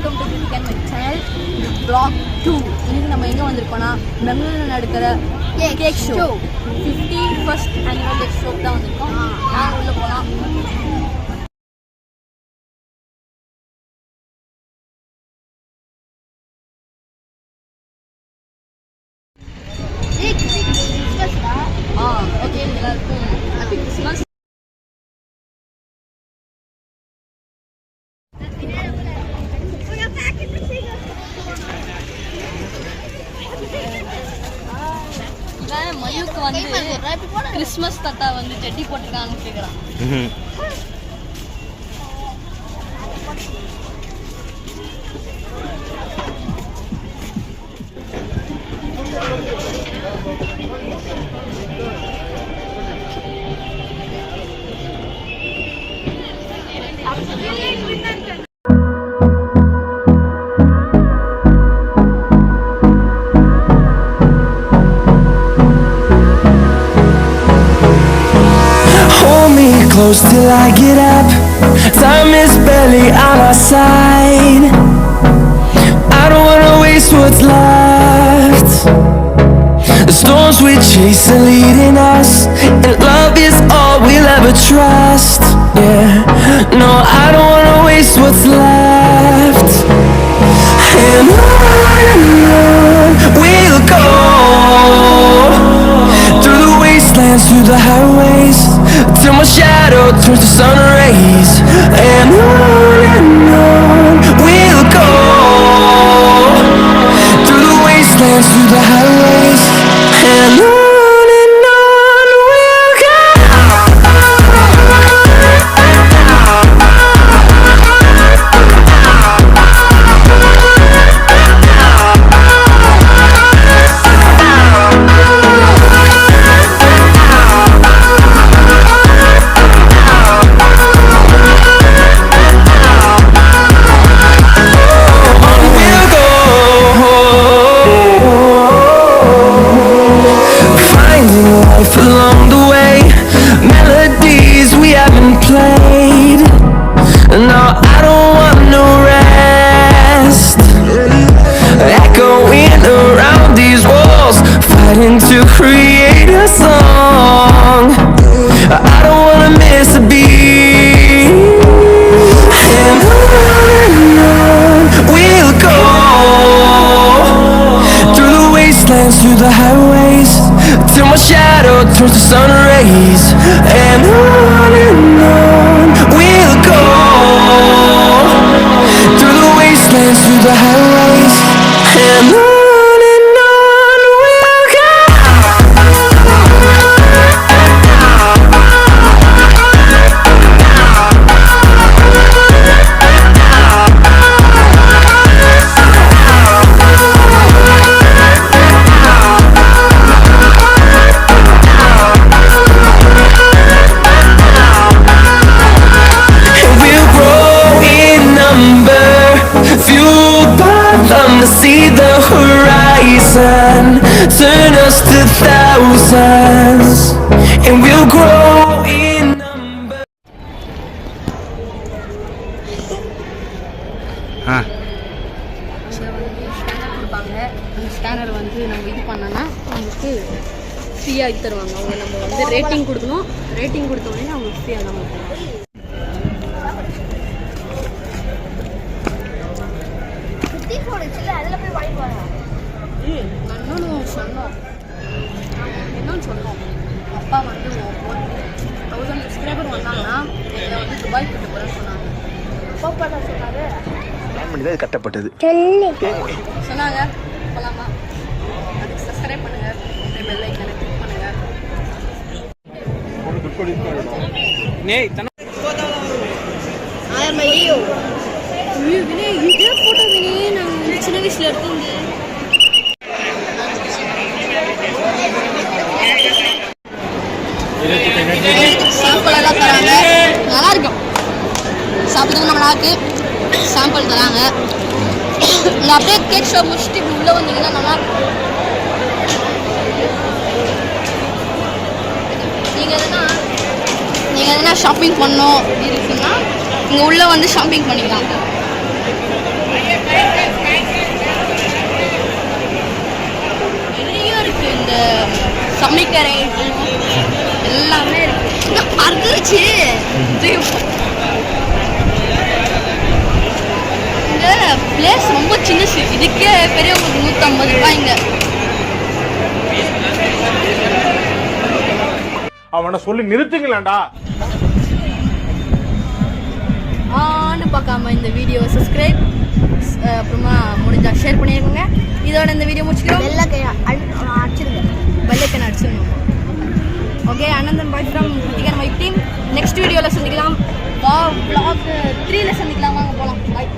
Welcome to can my channel vlog 2. இன்னைக்கு நம்ம எங்கே வந்திருக்கோம்னா பெங்களூரில் நடக்கிற cake show 51st annual cake show தான் வந்திருக்கோம். நான் உள்ளே போகலாம். ஓகே, எல்லாருக்கும் ஹாப்பி கிறிஸ்மஸ். மயுக்கு வந்து கிறிஸ்மஸ் தாத்தா வந்து ஜெட்டி போட்டிருக்காங்கன்னு கேட்குறான். Close till I get up. Time is barely on our side. I don't wanna waste what's left. The storms we chase are leading us, and love is all we'll ever trust. Yeah, no, I don't wanna waste what's left. And on we'll go, through the wastelands, through the highways, till my shadow turns to sun rays. And on we'll go, through the wastelands, through the highways, and on we'll go. Along the way, melodies we haven't played. No, I don't want no rest. Echoing around these walls, fighting to create a song. I don't wanna miss a beat. And on we'll go, through the wastelands, through the highways, till my shadow turns to sun rays. And on we'll go, through the wastelands, through the highways, and on we'll go. To see the horizon, turn us to thousands, and we'll grow in number. கொடுப்பாங்க. அந்த scanner வந்து நம்ம இது பண்ணோன்னா அவங்களுக்கு ஃப்ரீயாக தருவாங்க. அவங்க நம்ம வந்து ரேட்டிங் கொடுக்கணும். ரேட்டிங் கொடுத்த உடனே அவங்களுக்கு ஃப்ரீயாக நம்ம என்னன்னு சொன்னோம். அப்பா வந்து 1000 சப்ஸ்கிரைபர் வந்தாங்கன்னா என்னை வந்து துபாய் கூட்டு போகிறேன்னு சொன்னாங்க. அப்பா தான் சொன்னார். கட்டப்பட்டது சொன்னாங்க. போகலாமா? அதுக்கு சப்ஸ்கிரைப் பண்ணுங்கள், பெல் ஐக்கனை கிளிக் பண்ணுங்கள். இதே போட்டோ வினே நாங்கள் சின்ன வயசில் இருக்கோங்க. சாம்பிள் எல்லாம் தராங்க. நல்லா இருக்கும் சாப்பிட்றது. நம்ம நாக்கு சாம்பிள் தராங்க. இந்த அப்படியே கேக் ஷோ முடிச்சுட்டு இப்படி உள்ளே வந்தீங்கன்னா நல்லா இருக்கும். நீங்கள் எதனா ஷாப்பிங் பண்ணோம் அப்படி இருக்குன்னா இங்கே உள்ளே வந்து ஷாப்பிங் பண்ணிக்கலாம். இருக்கு, இந்த சமைக்கிற ஐட்டம் எல்லாமே இருக்கு. அறுத்துருச்சு. இந்த பிளேஸ் ரொம்ப சின்னசு, இதுக்கே பெரியவங்களுக்கு 150 ரூபாய்ங்க. அவனை சொல்லி நிறுத்துங்களேன்டா. பார்க்காம இந்த வீடியோ சப்ஸ்கிரைப் அப்புறமா முடிஞ்சா ஷேர் பண்ணிருக்கோங்க. இதோட இந்த வீடியோ முடிச்சுக்கிறோம். பெல்லைக்கன் அடிச்சிடணும். Okay, Ananthan bye from Kiruthigan my team. Next வீடியோவில் சந்திக்கலாம். vlog 3ல சந்திக்கலாம். வாங்க போகலாம். பாய்.